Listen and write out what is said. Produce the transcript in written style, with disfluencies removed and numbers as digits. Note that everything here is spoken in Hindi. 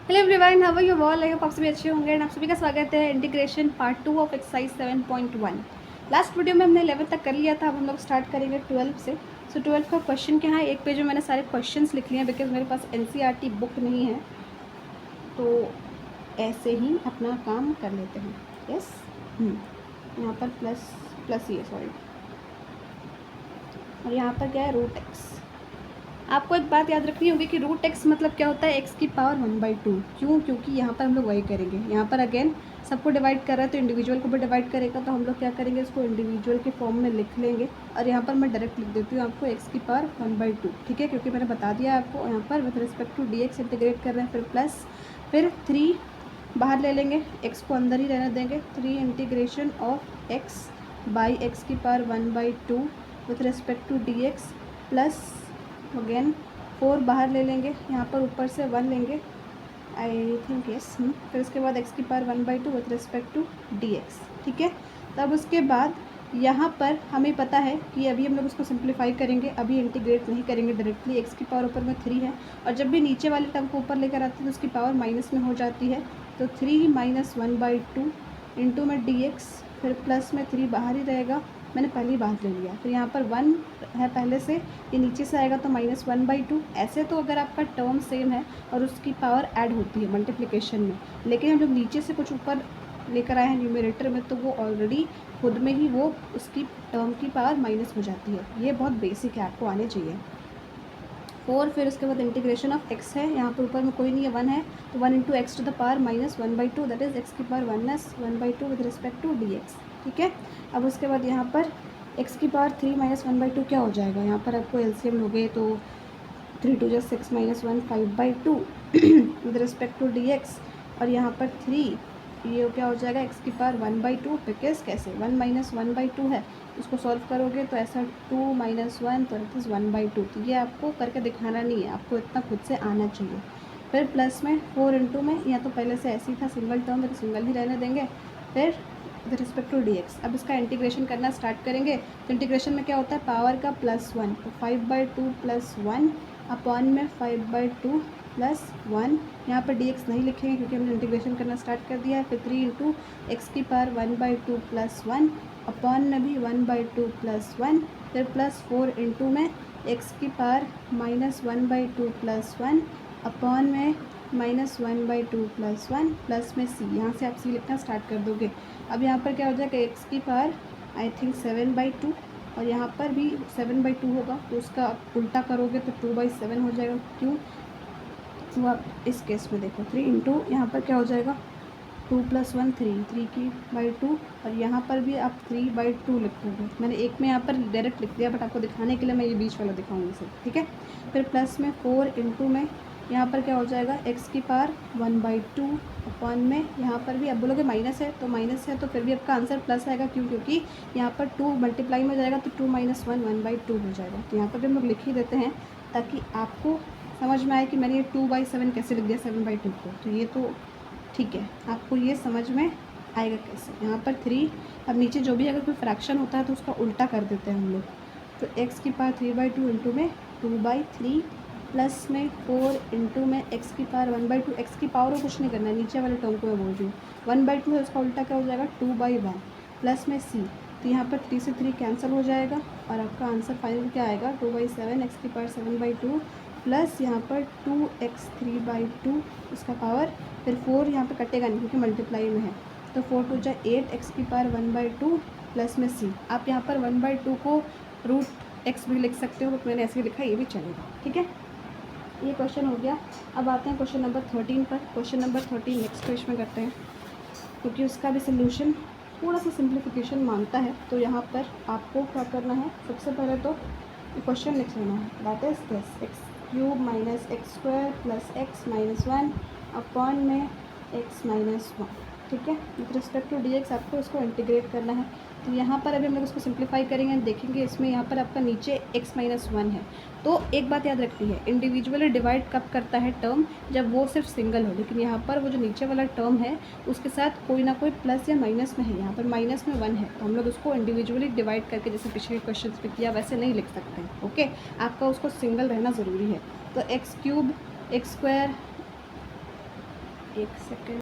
Hello everyone, how are you all? I hope आप सभी अच्छे होंगे एंड आप सभी का स्वागत है integration part 2 of exercise 7.1। Last video में हमने 11 तक कर लिया था। अब हम लोग स्टार्ट करेंगे 12 से। सो 12 का क्वेश्चन क्या है, एक पेज में मैंने सारे क्वेश्चंस लिख लिए हैं बिकॉज मेरे पास एनसीईआरटी बुक नहीं है, तो ऐसे ही अपना काम कर लेते हैं। यस, यहाँ पर प्लस प्लस ये सॉरी, और यहाँ पर क्या है, रूट एक्स। आपको एक बात याद रखनी होगी कि रूट एक्स मतलब क्या होता है, एक्स की पावर 1/2। क्यों? क्योंकि यहाँ पर हम लोग वही करेंगे। यहाँ पर अगेन सबको डिवाइड कर रहा है तो इंडिविजुअल को भी डिवाइड करेगा, तो हम लोग क्या करेंगे, इसको इंडिविजुअल के फॉर्म में लिख लेंगे। और यहाँ पर मैं डायरेक्ट लिख देती हूँ आपको एक्स की पावर 1/2, ठीक है, क्योंकि मैंने बता दिया आपको। यहाँ पर with respect to d x integrate कर रहे हैं, फिर प्लस, फिर 3 बाहर ले लेंगे, एक्स को अंदर ही रहने देंगे। 3 integration of x by x की power 1/2 with respect to d x, plus again 4 बाहर ले लेंगे, यहाँ पर ऊपर से 1 लेंगे, आई थिंक यस। फिर उसके बाद एक्स की power 1/2 with respect to d x, ठीक है। तब उसके बाद यहाँ पर हमें पता है कि अभी हम लोग उसको सिंप्लीफाई करेंगे, अभी इंटीग्रेट नहीं करेंगे डायरेक्टली। एक्स की पावर ऊपर में 3 है, और जब भी नीचे वाले टर्म को ऊपर लेकर आते हैं तो उसकी पावर माइनस में हो जाती है। तो 3 - 1/2 इंटू में डी एक्स, फिर प्लस में 3 बाहर ही रहेगा, मैंने पहले ही बाहर ले लिया। तो यहाँ पर 1 है पहले से, ये नीचे से आएगा तो -1/2। ऐसे तो अगर आपका टर्म सेम है और उसकी पावर ऐड होती है मल्टीप्लिकेशन में, लेकिन हम जब नीचे से कुछ ऊपर लेकर आए हैं न्यूमरेटर में, तो वो ऑलरेडी खुद में ही वो उसकी टर्म की पावर माइनस हो जाती है। ये बहुत बेसिक है, आपको आने चाहिए। 4, फिर उसके बाद इंटीग्रेशन ऑफ एक्स है, यहाँ पर ऊपर में कोई नहीं है, 1 है, तो 1 × x to the power -1/2 that is x की power 1/2 with respect to d x, ठीक है। अब उसके बाद यहाँ पर एक्स की पावर 3 - 1/2 क्या हो जाएगा, यहाँ पर आपको एलसीएम लोगे तो 3 × 2 = 6 - 1 5/2 with respect to d x, और यहाँ पर 3, ये क्या हो जाएगा, एक्स की पावर 1/2, बिकॉज कैसे 1 - 1/2 है, उसको सॉल्व करोगे तो ऐसा 2 - 1 तो इट इज़ 1/2। तो ये आपको करके दिखाना नहीं है, आपको इतना खुद से आना चाहिए। फिर प्लस में 4 इंटू में, या तो पहले से ऐसे ही था सिंगल टर्म, तो सिंगल ही रहने देंगे। फिर with respect to d x, अब इसका इंटीग्रेशन करना स्टार्ट करेंगे। तो इंटीग्रेशन में क्या होता है, पावर का +1, तो 5/2 + 1 अपॉन में 5/2 + 1, यहाँ पर डी एक्स नहीं लिखेंगे क्योंकि हमने इंटीग्रेशन करना स्टार्ट कर दिया है। फिर 3 इंटू एक्स की पावर 1/2 + 1 अपॉन में भी 1/2 + 1, फिर +4 इंटू में एक्स की पावर -1/2 + 1 अपॉन में -1/2 + 1 प्लस में सी, यहाँ से आप सी लिखना स्टार्ट कर दोगे। अब यहाँ पर क्या हो जाएगा, एक्स की पावर आई थिंक 7/2, और यहाँ पर भी 7/2 होगा, तो उसका आप उल्टा करोगे तो 2/7 हो जाएगा। क्यों? तो आप इस केस में देखो 3 इंटू यहाँ पर क्या हो जाएगा, 2 + 1 3, 3/2, और यहाँ पर भी आप 3/2 लिखोगे। मैंने एक में यहाँ पर डायरेक्ट लिख दिया, बट आपको दिखाने के लिए मैं ये बीच वाला दिखाऊंगी सर, ठीक है। फिर प्लस में 4 इंटू में यहाँ पर क्या हो जाएगा, एक्स की पावर 1/2 अपॉन में, यहाँ पर भी आप बोलोगे माइनस है, तो माइनस है तो फिर भी आपका आंसर प्लस आएगा। क्यों? क्योंकि यहाँ पर 2 मल्टीप्लाई में जाएगा तो 2 - 1 1/2 हो जाएगा। तो यहाँ पर भी हम लोग लिख ही देते हैं ताकि आपको समझ में आए कि मैंने ये 2/7 कैसे लिख दिया 7/2 को। तो ये तो ठीक है, आपको ये समझ में आएगा कैसे। यहाँ पर 3, अब नीचे जो भी अगर कोई फ्रैक्शन होता है तो उसका उल्टा कर देते हैं हम लोग। तो एक्स की पावर 3/2 इंटू में 2/3 प्लस में 4 इंटू में एक्स की पावर 1/2, एक्स की पावर को कुछ नहीं करना है, नीचे वाले टर्म को मैं बोल रही हूँ। 1/2 है, उसका उल्टा क्या हो जाएगा, 2/1 प्लस में सी, तो यहाँ पर 3 से 3 कैंसिल हो जाएगा, और आपका आंसर फाइनल क्या आएगा, 2/7 एक्स की पावर 7/2 प्लस यहाँ पर 2x 3/2 इसका पावर, फिर 4 यहाँ पे कटेगा नहीं क्योंकि मल्टीप्लाई में है, तो 4 × 2 = 8 एक्स की पावर 1/2 प्लस में सी। आप यहाँ पर 1/2 को √x भी लिख सकते हो, बट मैंने ऐसे लिखा, ये भी चलेगा, ठीक है। ये क्वेश्चन हो गया। अब आते हैं क्वेश्चन नंबर 13 पर। क्वेश्चन नंबर 13 नेक्स्ट पेज में करते हैं, क्योंकि उसका भी सोल्यूशन थोड़ा सा सिंप्लीफिकेशन मांगता है। तो यहाँ पर आपको क्या करना है, सबसे पहले तो क्वेश्चन लिख लेना है, that is this, x³ - x² + x - 1 upon में x - 1, ठीक है। With respect to d x आपको इसको इंटीग्रेट करना है। तो यहाँ पर अभी हम लोग इसको सिंप्लीफाई करेंगे, देखेंगे इसमें यहाँ पर आपका नीचे x - 1 है। तो एक बात याद रखनी है, इंडिविजुअली डिवाइड कब करता है टर्म, जब वो सिर्फ सिंगल हो, लेकिन यहाँ पर वो जो नीचे वाला टर्म है उसके साथ कोई ना कोई प्लस या माइनस में है, यहाँ पर माइनस में 1 है, तो हम लोग उसको इंडिविजुअली डिवाइड करके जैसे पिछले क्वेश्चन पे किया वैसे नहीं लिख सकते हैं, ओके। आपका उसको सिंगल रहना ज़रूरी है। तो x³ x² एक सेकेंड।